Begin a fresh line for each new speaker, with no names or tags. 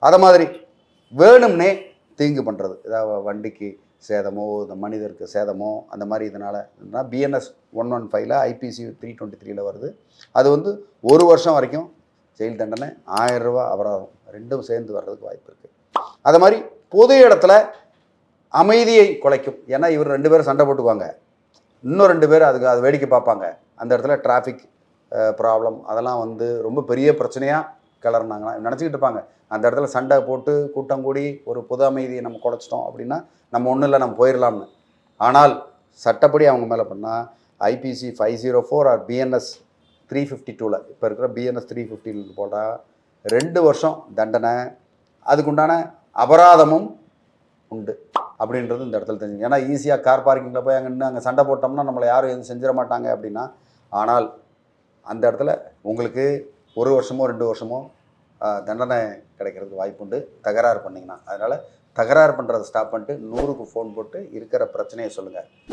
அதை மாதிரி வேணும்னே தீங்கு பண்ணுறது, ஏதாவது வண்டிக்கு சேதமோ இந்த மனிதருக்கு சேதமோ அந்த மாதிரி இதனால் பிஎன்எஸ் 115 ஐபிசி 323 வருது. அது வந்து 1 வருஷம் வரைக்கும் ஜெயில் தண்டனை, 1000 ரூபா அபராதம், ரெண்டும் சேர்ந்து வர்றதுக்கு வாய்ப்பு இருக்குது. அது மாதிரி பொது இடத்துல அமைதியை குலைக்கும். ஏன்னா இவர் 2 பேரும் சண்டை போட்டுக்குவாங்க, இன்னும் 2 பேர் அது வேடிக்கை பார்ப்பாங்க. அந்த இடத்துல டிராஃபிக் ப்ராப்ளம் அதெல்லாம் வந்து ரொம்ப பெரிய பிரச்சனையாக கிளறினாங்கன்னா நினச்சிக்கிட்டு இருப்பாங்க. அந்த இடத்துல சண்டை போட்டு கூட்டம் கூடி ஒரு பொது அமைதியை நம்ம குலைச்சிட்டோம் அப்படின்னா நம்ம ஒன்றும் இல்லை, நம்ம போயிடலாம்னு. ஆனால் சட்டப்படி அவங்க மேலே பண்ணால் ஐபிசி 504 ஆர் பிஎன்எஸ் 352 இப்போ இருக்கிற பிஎன்எஸ் 350 போட்டால் 2 வருஷம் தண்டனை, அதுக்குண்டான அபராதமும் உண்டு அப்படின்றது இந்த இடத்துல தெரிஞ்சு. ஏன்னா ஈஸியாக கார் பார்க்கிங்கில் போய் அங்கே சண்டை போட்டோம்னா நம்மளை யாரும் எதுவும் செஞ்சிட மாட்டாங்க அப்படின்னா. ஆனால் அந்த இடத்துல உங்களுக்கு 1 வருஷமோ 2 வருஷமோ தண்டனை கிடைக்கிறதுக்கு வாய்ப்பு உண்டு தகராறு பண்ணிங்கன்னா. அதனால் தகராறு பண்ணுறதை ஸ்டாப் பண்ணிட்டு 100க்கு ஃபோன் போட்டு இருக்கிற பிரச்சனையை சொல்லுங்கள்.